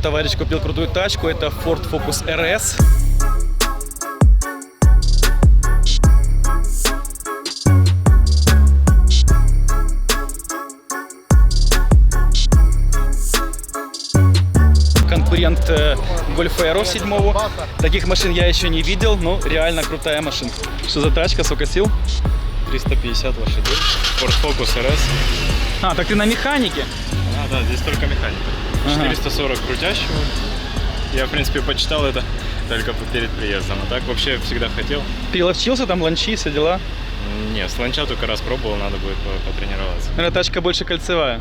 товарищ купил крутую тачку. Это Ford Focus RS. Конкурент Golf Aero 7. Таких машин я еще не видел, но реально крутая машинка. Что за тачка, сколько сил? 350 лошадей. Ford Focus RS. А, так ты на механике? Да, здесь только механика. 440 крутящего. Я, в принципе, почитал это только перед приездом. А так вообще всегда хотел. Переловчился, там ланчи, все дела? Не, с ланча только раз пробовал, надо будет потренироваться. Наверное, тачка больше кольцевая.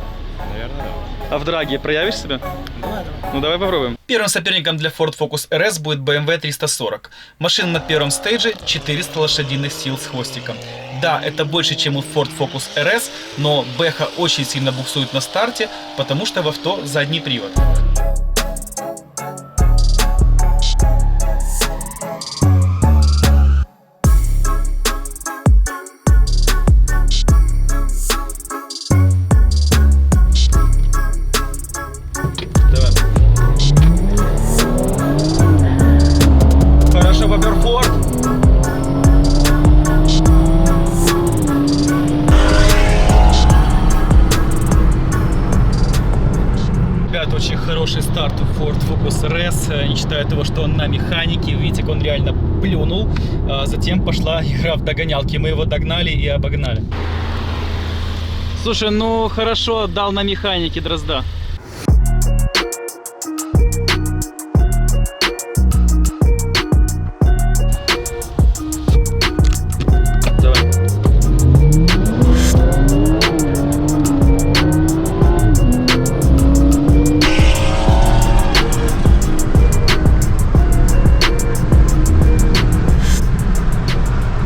Наверное, да. А в драге проявишь себя? Давай. Ну давай попробуем. Первым соперником для Ford Focus RS будет BMW 340. Машина на первом стейдже 400 лошадиных сил с хвостиком. Да, это больше, чем у Ford Focus RS, но Бэха очень сильно буксует на старте, потому что в авто задний привод. Очень хороший старт у Ford Focus RS, не считая того, что он на механике. Видите, как он реально плюнул. Затем пошла игра в догонялки. Мы его догнали и обогнали. Слушай, ну хорошо дал на механике Дрозда.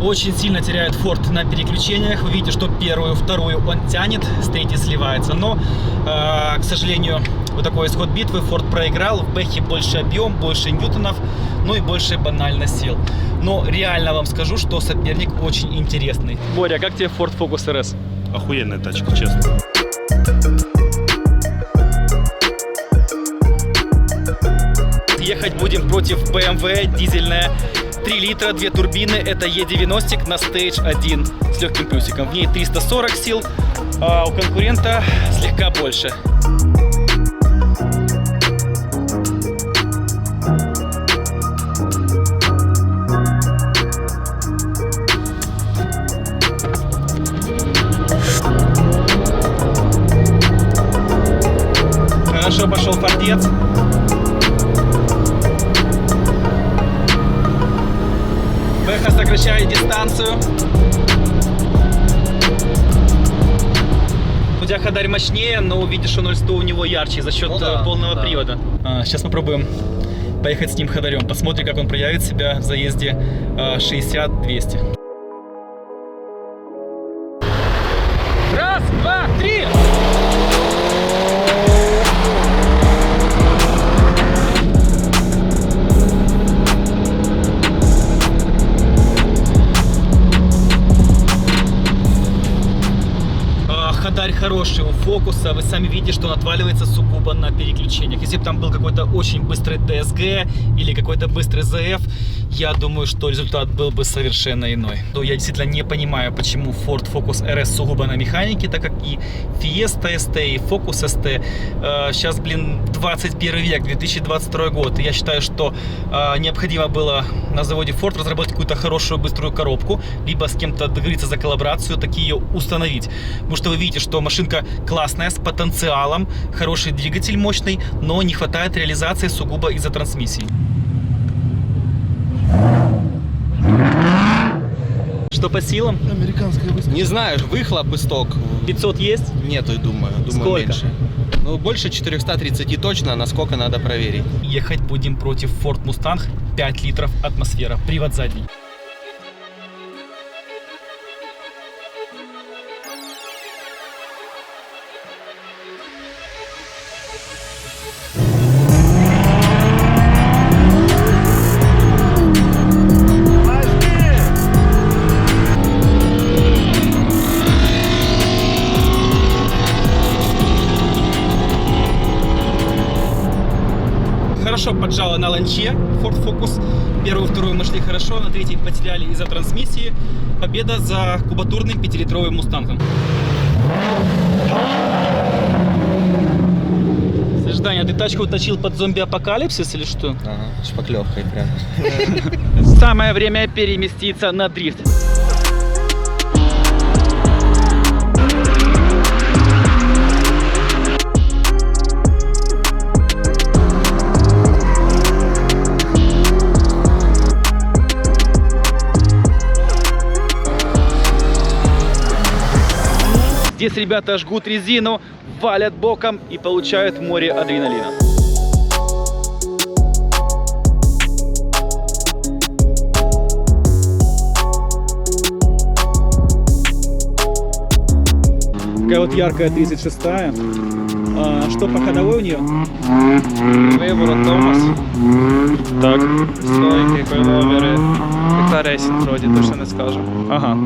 Очень сильно теряет Ford на переключениях. Вы видите, что первую, вторую он тянет, с третьей сливается. Но, к сожалению, вот такой исход битвы. Ford проиграл. В Бэхе больше объем, больше ньютонов, ну и больше банально сил. Но реально вам скажу, что соперник очень интересный. Боря, как тебе Ford Focus RS? Охуенная тачка, честно. Ехать будем против BMW, дизельная. 3 литра, 2 турбины, это E90 на Stage 1 с легким плюсиком. В ней 340 сил, а у конкурента слегка больше. Хорошо пошел фордец. Бэха сокращает дистанцию. У тебя Хадарь мощнее, но увидишь, что 0-100 у него ярче за счет полного привода. Сейчас попробуем поехать с ним Хадарем. Посмотрим, как он проявит себя в заезде 60-200. Раз, два, три! Хадарь хороший у Фокуса, вы сами видите, что он отваливается сугубо на переключениях. Если бы там был какой-то очень быстрый DSG или какой-то быстрый ZF, я думаю, что результат был бы совершенно иной. Но я действительно не понимаю, почему Ford Focus RS сугубо на механике, так как и Fiesta ST, и Focus ST. Сейчас, 21 век, 2022 год. И я считаю, что необходимо было на заводе Ford разработать какую-то хорошую быструю коробку, либо с кем-то договориться за коллаборацию, так ее установить. Потому что вы видите, что машинка классная, с потенциалом, хороший двигатель мощный, но не хватает реализации сугубо из-за трансмиссии. Что по силам? Американская выставка. Не знаю, выхлоп и сток. 500 есть? Нету, думаю. Сколько? Меньше. Ну, больше 430 точно, насколько надо проверить. Ехать будем против Ford Mustang, 5 литров атмосфера, привод задний. Хорошо поджало на ланче Ford Focus. Первую, вторую мы шли хорошо, на третьей потеряли из-за трансмиссии. Победа за кубатурным 5-литровым мустангом. Слушай, Даня, ты тачку уточил под зомби-апокалипсис или что? Ага, шпаклевкой прям. Самое время переместиться на дрифт. Здесь ребята жгут резину, валят боком и получают море адреналина. Такая вот яркая 36-я. Что по ходовой у нее? Выворот Томас. Так. Стойки, койловери. Яка рейсинг вроді, точно не скажу. Ага.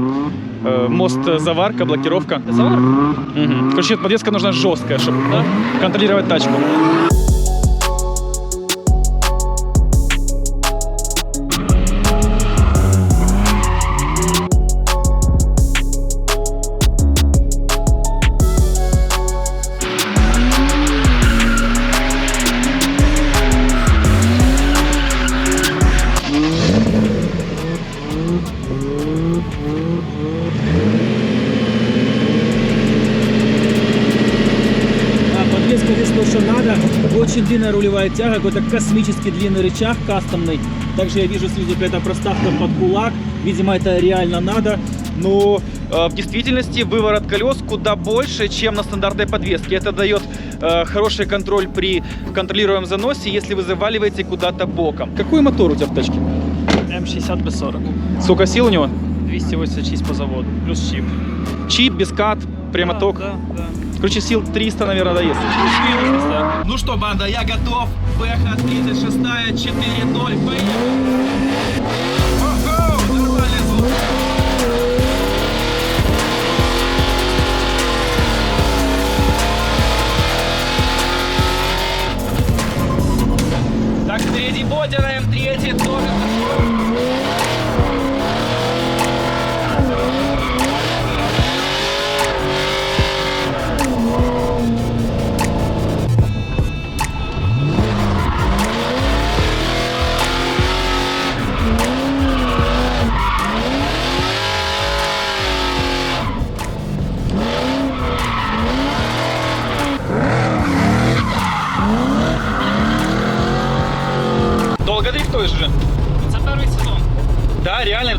Мост заварка, блокировка. Заварка? Угу. Короче, подвеска нужна жесткая, чтобы контролировать тачку. Подвеска здесь то, что надо. Очень длинная рулевая тяга, какой-то космически длинный рычаг кастомный. Также я вижу снизу какая-то проставка под кулак. Видимо, это реально надо. Но в действительности выворот колес куда больше, чем на стандартной подвеске. Это дает хороший контроль при контролируемом заносе, если вы заваливаете куда-то боком. Какой мотор у тебя в тачке? М60 Б40. Сколько сил у него? 286 по заводу. Плюс чип. Чип, бескат, прямоток. Да. Короче, сил 300, наверное, доест. Да. Ну что, банда, я готов. Бэха 36-я, 4.0. Поехали. Ого, нормальный звук. Так, впереди бодер, М3 тоже. Долго дрифтуешь уже? Це перший сезон. Да, реально,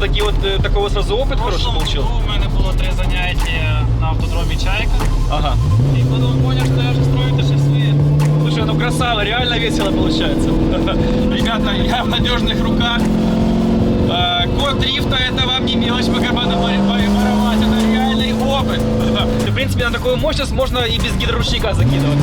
такого сразу опыт хороший получил? У мене було 3 заняття на автодромі Чайка. Ага. І потім поняв, що я вже строю те ще своє. Слушай, ну красава, реально весело получается. Ребята, я в надежных руках. Код дрифта — это вам не мелочь по карману воровать, это реальный опыт. В принципе, на такую мощность можно и без гидроручника закидывать.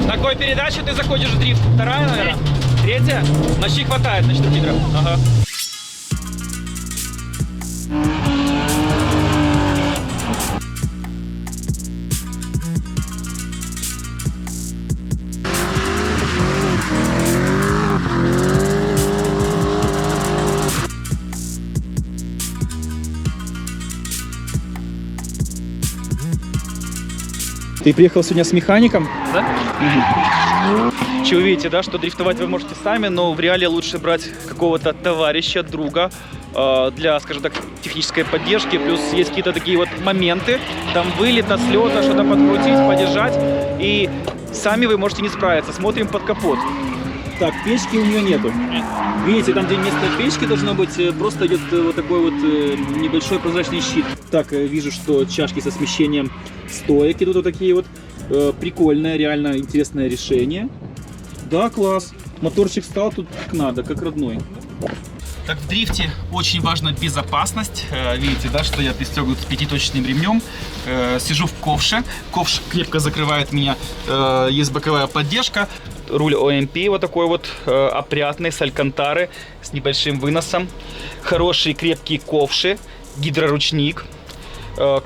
На какой передаче ты заходишь в дрифт? Вторая, наверное? Третья? Значит, хватает, значит, лидера. Ага. Ты приехал сегодня с механиком? Да? Че вы видите, да, что дрифтовать вы можете сами, но в реале лучше брать какого-то товарища, друга для, скажем так, технической поддержки. Плюс есть какие-то такие вот моменты, там вылета, слета, что-то подкрутить, подержать. И сами вы можете не справиться. Смотрим под капот. Так, печки у нее нету. Видите, там, где вместо печки должно быть, просто идет вот такой вот небольшой прозрачный щит. Так, вижу, что чашки со смещением стоек идут вот такие вот. Прикольное, реально интересное решение. Да, класс. Моторчик стал тут как надо, как родной. Так, в дрифте очень важна безопасность. Видите, да, что я пристегнут с пятиточечным ремнем. Сижу в ковше. Ковш крепко закрывает меня. Есть боковая поддержка. Руль ОМП вот такой вот опрятный, с алькантары, с небольшим выносом. Хорошие крепкие ковши, гидроручник.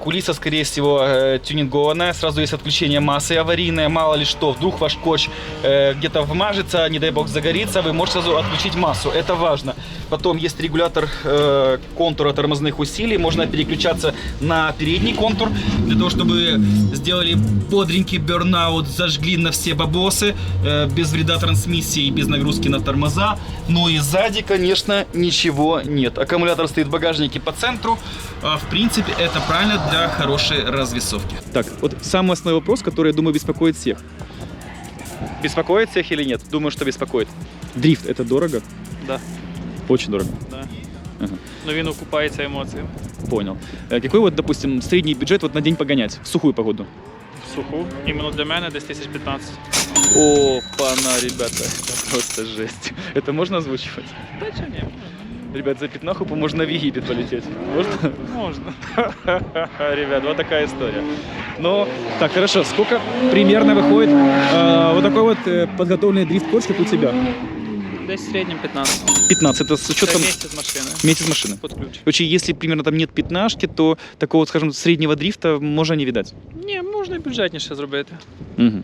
Кулиса, скорее всего, тюнингованная. Сразу есть отключение массы аварийное. Мало ли что, вдруг ваш скотч где-то вмажется, не дай бог загорится, вы можете сразу отключить массу. Это важно. Потом есть регулятор контура тормозных усилий. Можно переключаться на передний контур, для того, чтобы сделали бодренький бернаут, зажгли на все бабосы, без вреда трансмиссии и без нагрузки на тормоза. Ну и сзади, конечно, ничего нет. Аккумулятор стоит в багажнике по центру. В принципе, это правильно для хорошей развесовки. Так, вот самый основной вопрос, который, я думаю, беспокоит всех. Беспокоит всех или нет? Думаю, что беспокоит. Дрифт – это дорого? Да. Очень дорого. Да. Ага. Но він окупається емоціями. Понял. Какой вот, допустим, средний бюджет вот на день погонять в сухую погоду? Суху. Іменно для мене десь 1015. Опа-на, ребята, это просто жесть. Это можно озвучивать? Та чи ні? Ребят, за 15 можно в Египет полететь. Можно? Можна. Ребят, вот такая история. Ну, так, хорошо. Сколько примерно выходит вот такой вот подготовленный дрифт-коч, как у тебя? Десь в середньому 15. 15, это с Це учетом місяць з машини. вместе с машиной. Під ключ. Короче, если примерно там нет пятнашки, то такого, скажем, среднего дрифта можно не видать. Ні, можна і бюджетніше зробити. Угу.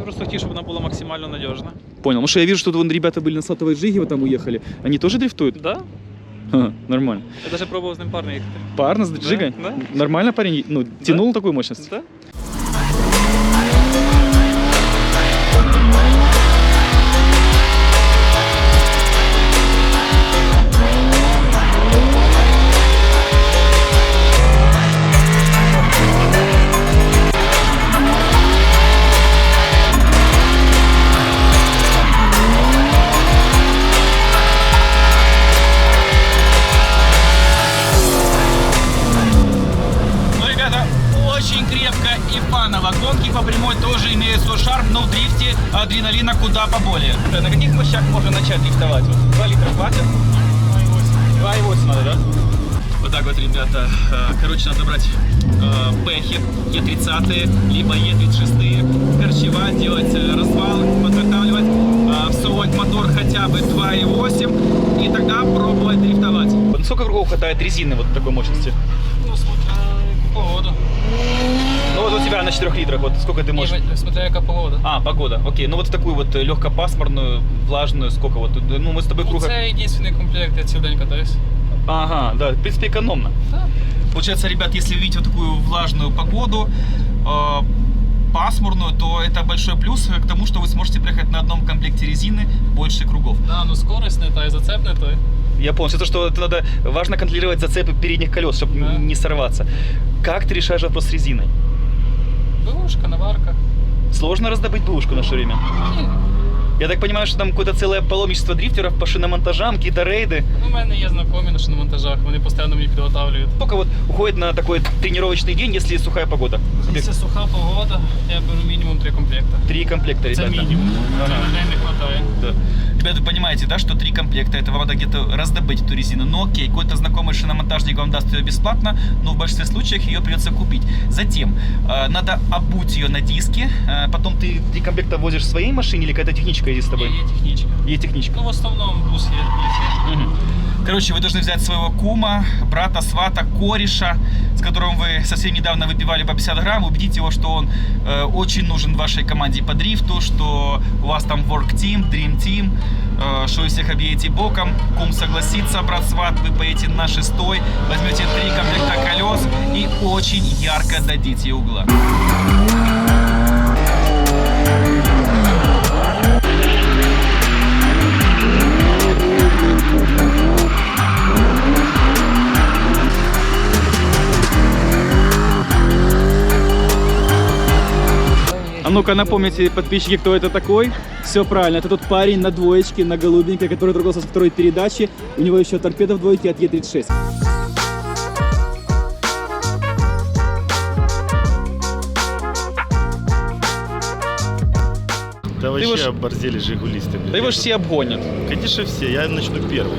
Просто хотів, щоб вона була максимально надіжна. Понял. Ну что, я вижу, что вон ребята были на Слатовой Джиге, вот там уехали. Они тоже дрифтуют? Да? Ха, нормально. Я навіть пробував з ним парно їхати. Парно с Джигой? Да. Нормально парень? Ну, тянул такую мощность? Да? Ну, ребята, очень крепко и фаново. Гонки по прямой тоже имеют свой шарм, но в дрифте адреналина куда поболее. На каких мощах можно начать дрифтовать? Вот 2 литра хватит? 2,8 надо, да? Вот так вот, ребята. Короче, надо брать бэхи Е30, либо Е36, корчевать, делать развал, подготавливать, всовывать мотор хотя бы 2,8 и тогда пробовать дрифтовать. Сколько кругов хватает резины вот такой мощности? Ну, смотря погода. Ну вот у тебя на 4 литрах, вот сколько ты можешь? Смотря яка погода. А, погода, окей. Ну вот в такую вот легкопасмурную, влажную, сколько вот? Ну мы с тобой круга... Це єдиний комплект, я цілий день катаюсь. Ага, да, в принципе экономно. Да. Получается, ребят, если видите вот такую влажную погоду, пасмурную, то это большой плюс к тому, что вы сможете приехать на одном комплекте резины больше кругов. Да, ну скорость не та, і зацеп не той. Я понял, все то, что это надо, важно контролировать зацепы передних колес, чтобы Да. не сорваться. Как ты решаешь вопрос с резиной? Бушка, наварка. Сложно раздобыть бэушку в наше время? Ні. Я так понимаю, что там какое-то целое паломничество дрифтеров по шиномонтажам, какие-то рейды. У мене є знайомі на шиномонтажах, вони постійно мені підготавлюють. Сколько вот уходит на такой тренировочный день, если сухая погода? Якщо суха погода, я беру мінімум 3 комплекта. 3 комплекта, Це ребята. мінімум. Ага. Це людей не вистачає. Да. Ребята, вы понимаете, да, что 3 комплекта, это вам надо где-то раздобыть эту резину. Но окей, какой-то знакомый шиномонтажник вам даст ее бесплатно, но в большинстве случаев ее придется купить. Затем надо обуть ее на диске, потом ты 3 комплекта возишь в своей машине или какая-то техничка есть с тобой? Є технічка. Есть техничка. Ну, в основному бус є. Мгм. Короче, вы должны взять своего кума, брата, свата, кореша, с которым вы совсем недавно выпивали по 50 грамм, убедите его, что он очень нужен вашей команде по дрифту, что у вас там work team, dream team, что вы всех объедете боком, кум согласится, брат, сват, вы поедете на 6-й, возьмете 3 комплекта колес и очень ярко дадите угла. А ну-ка напомните, подписчики, кто это такой. Все правильно, это тот парень на двоечке, на голубенькой, который трогался со второй передачи. У него еще торпеда в двойке от Е36. Да вообще его ж- оборзели жигулисты. Да его же все обгонят. Конечно все, я начну первый.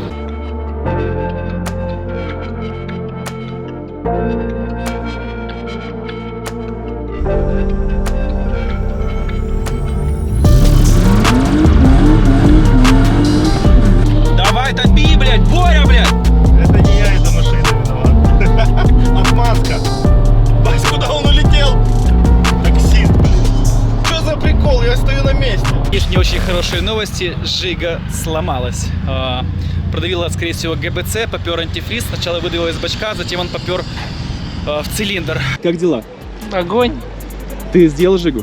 Хорошие новости. Жига сломалась. Продавила, скорее всего, ГБЦ, попер антифриз. Сначала выдавила из бачка, затем он попер в цилиндр. Как дела? Огонь. Ты сделал Жигу?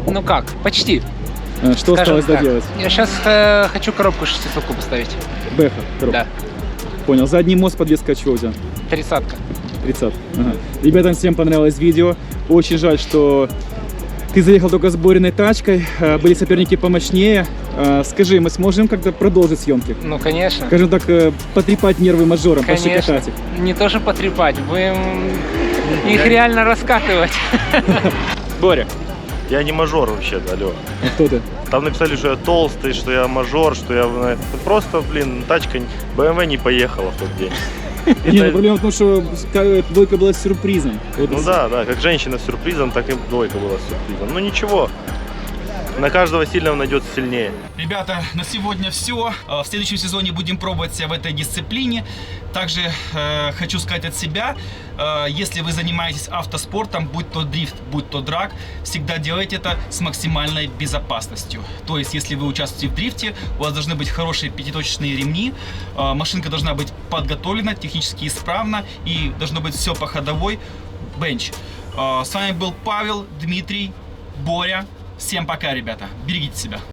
Ну как, почти. Что Скажем осталось так. доделать? Я сейчас хочу коробку шестисотку поставить. Бэха. коробка. Да, Понял. Задний мост, подвеска чего у тебя? 30-ка. 30. Ага. Ребятам всем понравилось видео. Очень жаль, что ты заехал только с Бориной тачкой. Были соперники помощнее. Скажи, мы сможем как-то продолжить съемки? Ну, конечно. Скажем так, потрепать нервы мажорам, Конечно. пощекотать их. Не то, что потрепать, будем их реально раскатывать. Боря, Я не мажор вообще-то, алло. а кто ты? Там написали, что я толстый, что я мажор, что я... Просто, блин, тачка BMW не поехала в тот день. Не, ну проблема в том, что двойка была сюрпризом. Вот и Ну всё. да, как женщина с сюрпризом, так и двойка была с сюрпризом. Ну ничего, на каждого сильного найдется сильнее. Ребята, на сегодня все. В следующем сезоне будем пробовать себя в этой дисциплине. Также хочу сказать от себя, если вы занимаетесь автоспортом, будь то дрифт, будь то драг, всегда делайте это с максимальной безопасностью. То есть, если вы участвуете в дрифте, у вас должны быть хорошие пятиточечные ремни, машинка должна быть подготовлена, технически исправна и должно быть все по ходовой. Бенч. С вами был Павел, Дмитрий, Боря. Всем пока, ребята. Берегите себя.